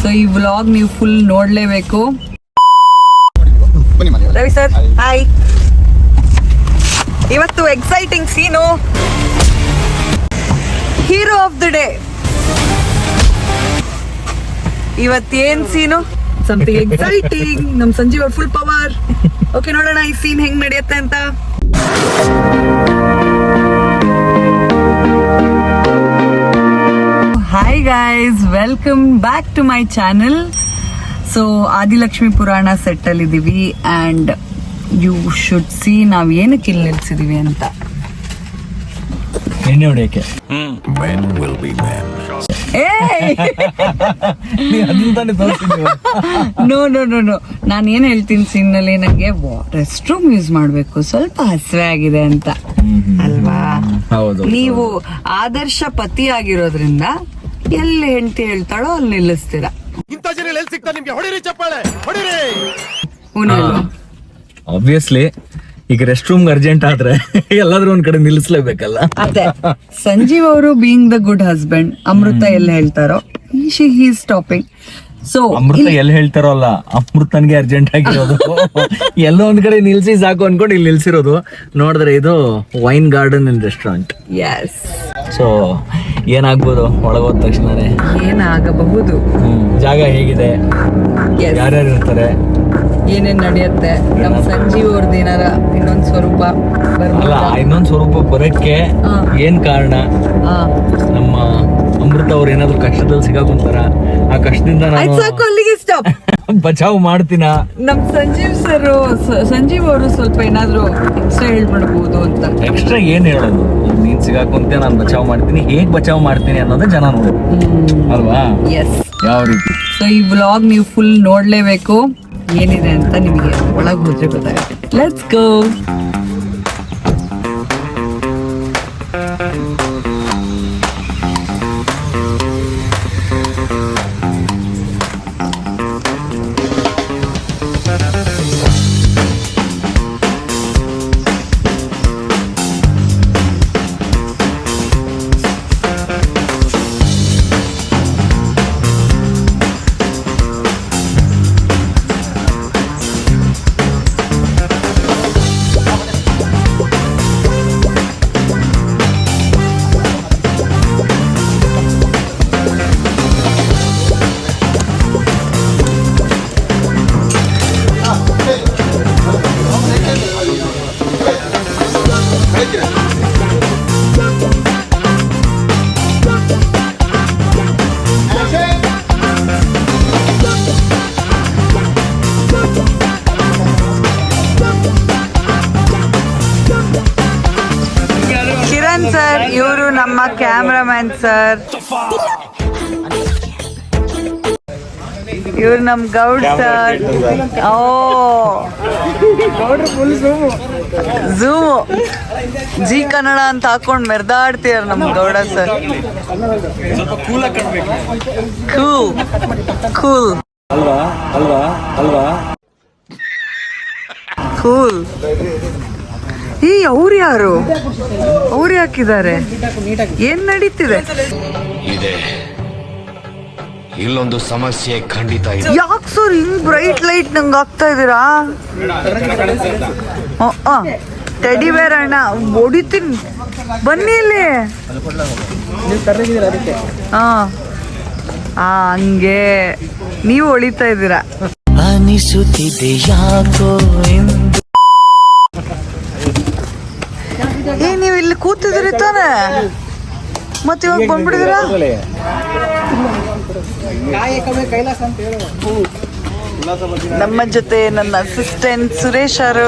So ಈ vlog ನೀವು full ನೋಡ್ಲೇಬೇಕು. Ravi sir hi. ಇವತ್ತು exciting scene, hero of the day. ಇವತ್ತೇನ್ ಸೀನು? Something exciting. ನಮ್ ಸಂಜೀವ್ ಅವ್ರ ಫುಲ್ ಪವರ್. ಓಕೆ, ನೋಡೋಣ ಈ ಸೀನ್ ಹೆಂಗ್ ನಡೆಯುತ್ತೆ ಅಂತ. Hi guys, welcome back to my channel. So Adilakshmi Purana set ಅಲ್ಲಿ ಇದೀವಿ ಅಂಡ್ ಯು ಶುಡ್ ಸಿ ನಾವ್ ಏನಕ್ಕೆ ಇಲ್ಲಿ ನಿಲ್ಸಿದೀವಿ ಅಂತ. ಎಣ್ಣೆ ಹೊಡೆಯಕ್ಕೆ. ನೋ ನೋ ನೋ ನೋ, ನಾನು ಏನ್ ಹೇಳ್ತೀನಿ ಸೀನ್ ನಲ್ಲಿ, ನಂಗೆ ರೆಸ್ಟ್ ರೂಮ್ ಯೂಸ್ ಮಾಡ್ಬೇಕು, ಸ್ವಲ್ಪ ಹಸಿವೆ ಆಗಿದೆ ಅಂತ ಅಲ್ವಾ. ನೀವು ಆದರ್ಶ ಪತಿ ಆಗಿರೋದ್ರಿಂದ ಎಲ್ಲಿ ಹೆಂಡತಿ ಹೇಳ್ತಾಳೋ ಅಲ್ಲಿ ನಿಲ್ಲಿಸ್ತೀರಾ. ಆಬ್ವಿಯಸ್ಲಿ ಈಗ ರೆಸ್ಟ್ ರೂಮ್ ಅರ್ಜೆಂಟ್ ಆದ್ರೆ ಎಲ್ಲಾದ್ರೂ ಒಂದ್ ಕಡೆ ನಿಲ್ಲಿಸ್ಲೇಬೇಕಲ್ಲ. ಅದೇ ಸಂಜೀವ್ ಅವರು ಬೀಯಿಂಗ್ ದ ಗುಡ್ ಹಸ್ಬೆಂಡ್, ಅಮೃತ ಎಲ್ಲಿ ಹೇಳ್ತಾರೋ ಹಿ ಈಸ್ ಸ್ಟಾಪಿಂಗ್. ಸೊ ಅಮೃತ ಎಲ್ಲಿ ಹೇಳ್ತಾರೋ ಅಲ್ಲ, ಅಮೃತನ್ಗೆ ಅರ್ಜೆಂಟ್ ಆಗಿರೋದು. ಎಲ್ಲೋ ಒಂದ್ ಕಡೆ ನಿಲ್ಸಿ ಸಾಕು ಅನ್ಕೊಂಡು ಇಲ್ಲಿ ನಿಲ್ಸಿರೋದು. ನೋಡಿದ್ರೆ ಇದು wine garden and restaurant. Yes. So ಏನಾಗ್ಬೋದು ಒಳಗೋದ ತಕ್ಷಣನೇ? ಏನಾಗಬಹುದು, ಜಾಗ ಹೇಗಿದೆ, ಯಾರ್ಯಾರು ಇರ್ತಾರೆ, ಏನೇನ್ ನಡೆಯುತ್ತೆ, ನಮ್ ಸಂಜೀವ್ ಅವ್ರದ್ದು ಏನಾರ ಇನ್ನೊಂದ್ ಸ್ವರೂಪ ಅಲ್ಲ, ಇನ್ನೊಂದ್ ಸ್ವರೂಪ ಬರಕ್ಕೆ ಏನ್ ಕಾರಣ, ನಮ್ಮ ಅಮೃತ ಅವ್ರು ಏನಾದ್ರು ಕಷ್ಟದಲ್ಲಿ ಸಿಗಾಕೊಂತಾರ, ಆ ಕಷ್ಟದಿಂದ ಸಾಕು ಅಲ್ಲಿಗೆ ಸ್ಟಾಪ್. ಬಚಾವ್ ಮಾಡ್ತೀನ. ನಮ್ ಸಂಜೀವ್ ಅವರು ಸ್ವಲ್ಪ ಏನಾದ್ರು ಎಕ್ಸ್ಟ್ರಾ ಹೇಳ್ಬಿಡ್ಬೋದು ಅಂತ. ಎಕ್ಸ್ಟ್ರಾ ಏನ್ ಹೇಳೋದು, ನೀನ್ ಸಿಗಾಕೊಂತೆ ನಾನ್ ಬಚಾವ್ ಮಾಡ್ತೀನಿ, ಹೇಗ್ ಬಚಾವ್ ಮಾಡ್ತೀನಿ ಅನ್ನೋದೇ ಜನ ನೋಡಿ ಅಲ್ವಾ. ಎಸ್, ಯಾವ ರೀತಿ. ಸೊ ಈ ವ್ಲಾಗ್ ನೀವು ಫುಲ್ ನೋಡ್ಲೇಬೇಕು, ಏನಿದೆ ಅಂತ ನಿಮಗೆ ಒಳಗೆ ಹೋದ್ರೆ ಗೊತ್ತಾಗುತ್ತೆ. Let's go. ಕಿರಣ್ ಸರ್, ಇವರು ನಮ್ಮ ಕ್ಯಾಮ್ರಾಮನ್ ಸರ್, ಇವ್ರು ನಮ್ ಗೌಡ್ ಸರ್. ಓ ಝೂಮ್ ಜಿ ಕನ್ನಡ ಅಂತ ಹಾಕೊಂಡ್ ಮೆರ್ದಾಡ್ತೀರ ನಮ್ Gowda sir. Cool cool cool. ಈ ಅವ್ರು ಯಾರು, ಅವ್ರು ಯಾಕಿದ್ದಾರೆ, ಏನ್ ನಡೀತಿದೆ? ಇಲ್ಲೊಂದು ಸಮಸ್ಯೆ ಖಂಡಿತ ಇದೆ. ಯಾಕೆ ಸರ್ ಹಿಂಗ್ ಬ್ರೈಟ್ ಲೈಟ್ ನಂಗೆ ಆಗ್ತಾ ಇದೀರಾ? ಟೆಡಿ ಬೇರ್ ಅಣ್ಣ ಹೊಡಿತೀನಿ, ಬನ್ನಿ ಇಲ್ಲಿ. ಹಂಗೆ ನೀವು ಹೊಳಿತಾ ಇದ್ದೀರಾ ಅನಿಸುತ್ತಿದೆ ಯಾಕೋ. ನೀವು ಇಲ್ಲಿ ಕೂತಿದ್ರಿ ತಾನೆ, ಮತ್ತೆ ಇವಾಗ ಬಂದ್ಬಿಡಿದಿರಾ? ನಮ್ಮ ಜೊತೆ ನನ್ನ ಅಸಿಸ್ಟೆಂಟ್ ಸುರೇಶ್ ಅವರು.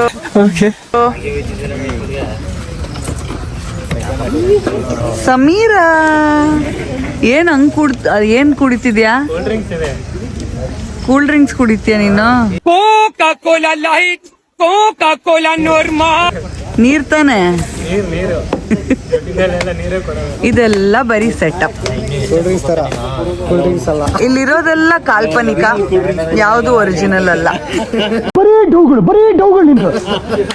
ಸಮೀರಾ, ಏನ್ ಕುಡಿತಿದ್ಯಾ? ಕೂಲ್ ಡ್ರಿಂಕ್ಸ್ ಕುಡಿತೀಯ ನೀನು? ನೀರ್ ತಾನೆ? ಇದೆಲ್ಲ ಬರೀ ಸೆಟಪ್. ಇಲ್ಲಿರೋದೆಲ್ಲ ಕಾಲ್ಪನಿಕ, ಯಾವುದು ಒರಿಜಿನಲ್ ಅಲ್ಲ. ಬರೀ ಡೌಗಳು ನಿಂತು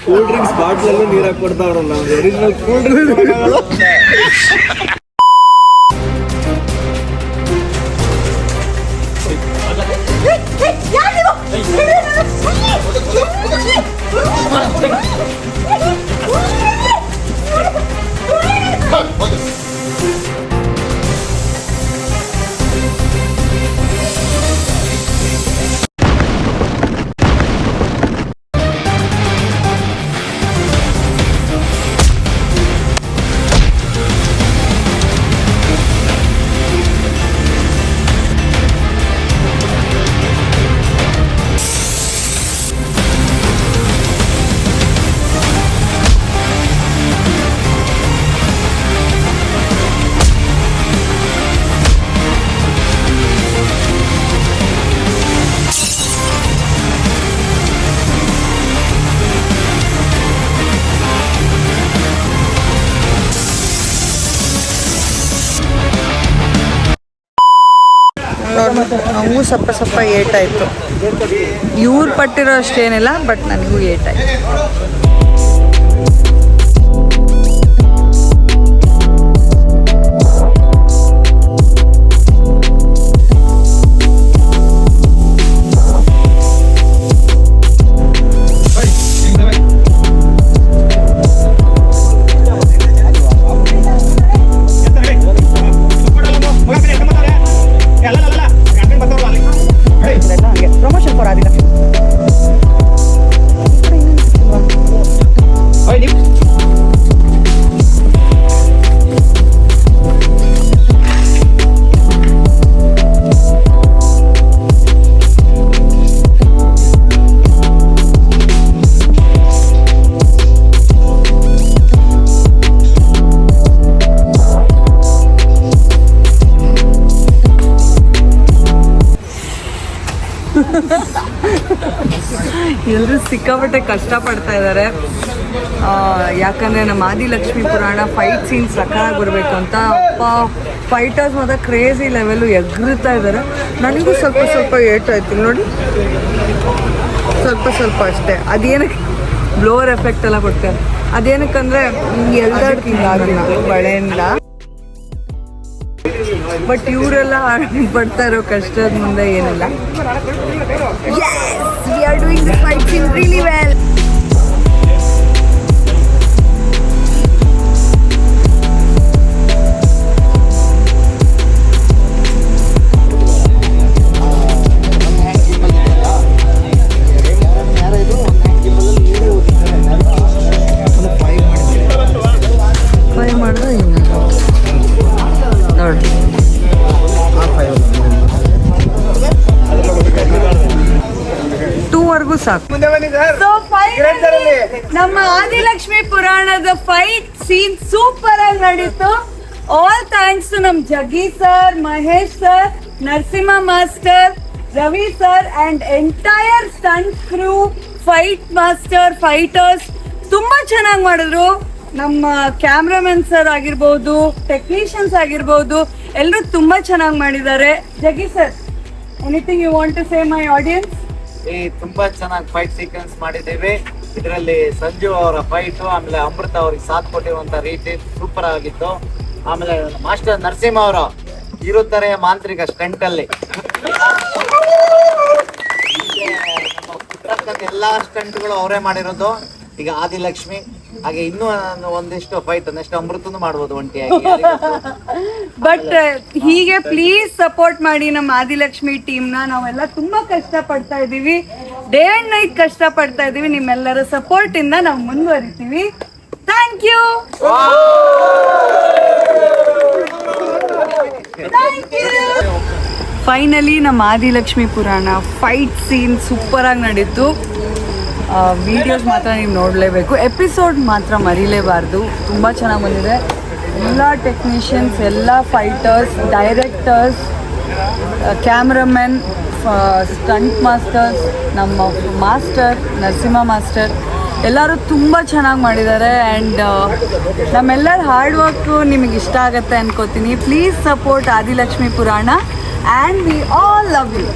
ಕೂಲ್ ಡ್ರಿಂಕ್ಸ್ ಬಾಟ್ಲಲ್ಲೂ ನೀರು ಹಾಕೊಡ್ತಾವ್ರಲ್ಲ, ಒರಿಜಿನಲ್ ಕೂಲ್ ಡ್ರಿಂಕ್ಸ್ ನಾವು ಸ್ವಲ್ಪ ಏಟಾಯಿತು. ಇವ್ರು ಪಟ್ಟಿರೋ ಅಷ್ಟೇನಿಲ್ಲ, ಬಟ್ ನನಗೂ ಏಟಾಯಿತು. Promotion for Adilakshmi. ಎಲ್ಲರೂ ಸಿಕ್ಕಾಪಟ್ಟೆ ಕಷ್ಟಪಡ್ತಾ ಇದ್ದಾರೆ. ಯಾಕಂದರೆ ನಮ್ಮ ಆದಿಲಕ್ಷ್ಮಿ ಪುರಾಣ ಫೈಟ್ ಸೀನ್ಸ್ ಸಕ್ಕತ್ತಾಗಿ ಬರಬೇಕು ಅಂತ ಫೈಟರ್ಸ್ ಮಾತ್ರ ಕ್ರೇಜಿ ಲೆವೆಲ್ಲು ಎಗ್ರುತ್ತಾ ಇದ್ದಾರೆ. ನನಗೂ ಸ್ವಲ್ಪ ಏಟಾಯ್ತು ನೋಡಿ, ಸ್ವಲ್ಪ ಅಷ್ಟೇ. ಅದೇನಕ್ಕೆ ಬ್ಲೋವರ್ ಎಫೆಕ್ಟ್ ಎಲ್ಲ ಕೊಡ್ತಾರೆ, ಅದೇನಕ್ಕಂದರೆ ಎಲ್ದಾಡ್ತಿಲ್ಲ ಬಳೆಯಿಂದ. ಬಟ್ ಇವರೆಲ್ಲ ಪಡ್ತಾ ಇರೋ ಕಷ್ಟದ ಮುಂದೆ ಏನಿಲ್ಲ. Yes, we are doing the fight scene really well. Five ಮಾಡಿದ್ರೆ ನೋಡಿ 2ವರೆಗೂ ಸಾಕು. ನಮ್ಮ ಆದಿಲಕ್ಷ್ಮಿ ಪುರಾಣದ ಫೈಟ್ ಸೀನ್ ಸೂಪರ್ ಆಗಿ ನಡೀತು. ಆಲ್ ಥ್ಯಾಂಕ್ಸ್ ಟು ನಮ್ Jaggi sir, Mahesh sir, Narasimha master, Ravi sir and entire stunt crew, fight master, fighters ತುಂಬಾ ಚೆನ್ನಾಗಿ ಮಾಡಿದ್ರು. ನಮ್ಮ ಕ್ಯಾಮ್ರಾಮನ್ ಸರ್ ಆಗಿರ್ಬೋದು, ಟೆಕ್ನಿಷಿಯನ್ಸ್ ಆಗಿರ್ಬೋದು, ಎಲ್ಲರೂ ತುಂಬಾ ಚೆನ್ನಾಗಿ ಮಾಡಿದ್ದಾರೆ. Jaggi sir, anything you want to say my audience? ತುಂಬಾ ಚೆನ್ನಾಗಿ ಫೈಟ್ ಸೀಕ್ವೆನ್ಸ್ ಮಾಡಿದ್ದೇವೆ. ಇದರಲ್ಲಿ ಸಂಜು ಅವರ ಫೈಟ್, ಆಮೇಲೆ ಅಮೃತ ಅವ್ರಿಗೆ ಸಾಥ್ ಕೊಟ್ಟಿರುವಂತ ರೀತಿ ಸೂಪರ್ ಆಗಿತ್ತು. ಆಮೇಲೆ ಮಾಸ್ಟರ್ ನರಸಿಂಹ ಅವರು ಇರುತ್ತಾರೆ ಮಾಂತ್ರಿಕ ಸ್ಟಂಟ್ ಅಲ್ಲಿ ಎಲ್ಲಾ ಸ್ಟಂಟ್ಗಳು ಅವರೇ ಮಾಡಿರೋದು. ಈಗ ಆದಿಲಕ್ಷ್ಮಿ ಹಾಗೆ ಇನ್ನೂ ಒಂದಿಷ್ಟು ಫೈಟ್ ನೆಕ್ಸ್ಟ್ ಅಮೃತನು ಮಾಡ್ಬೋದು ಒಂಟಿಯಾಗಿ. ಬಟ್ ಹೀಗೆ ಪ್ಲೀಸ್ ಸಪೋರ್ಟ್ ಮಾಡಿ ನಮ್ಮ ಆದಿಲಕ್ಷ್ಮಿ ಟೀಮ್ನ. ನಾವೆಲ್ಲ ತುಂಬಾ ಕಷ್ಟ ಪಡ್ತಾ ಇದೀವಿ, ಡೇ ಅಂಡ್ ನೈಟ್ ಕಷ್ಟ ಪಡ್ತಾ ಇದೀವಿ. ನಿಮ್ಮೆಲ್ಲರ ಸಪೋರ್ಟ್ ಇಂದ ನಾವು ಮುಂದುವರಿತೀವಿ. Thank you. ಫೈನಲಿ ನಮ್ಮ ಆದಿಲಕ್ಷ್ಮಿ ಪುರಾಣ ಫೈಟ್ ಸೀನ್ ಸೂಪರ್ ಆಗಿ ನಡೀತು. ವಿಡಿಯೋಸ್ ಮಾತ್ರ ನೀವು ನೋಡಲೇಬೇಕು, ಎಪಿಸೋಡ್ ಮಾತ್ರ ಮರಿಲೇಬಾರ್ದು. ತುಂಬ ಚೆನ್ನಾಗಿ ಬಂದಿದೆ. ಎಲ್ಲ ಟೆಕ್ನಿಷಿಯನ್ಸ್, ಎಲ್ಲ fighters, directors, cameraman, stunt masters, ನಮ್ಮ ಮಾಸ್ಟರ್ ನರಸಿಂಹ ಮಾಸ್ಟರ್ ಎಲ್ಲರೂ ತುಂಬ ಚೆನ್ನಾಗಿ ಮಾಡಿದ್ದಾರೆ. ಆ್ಯಂಡ್ ನಮ್ಮೆಲ್ಲರ ಹಾರ್ಡ್ ವರ್ಕು ನಿಮಗೆ ಇಷ್ಟ ಆಗುತ್ತೆ ಅನ್ಕೋತೀನಿ. Please support Adilakshmi Purana and we all love you.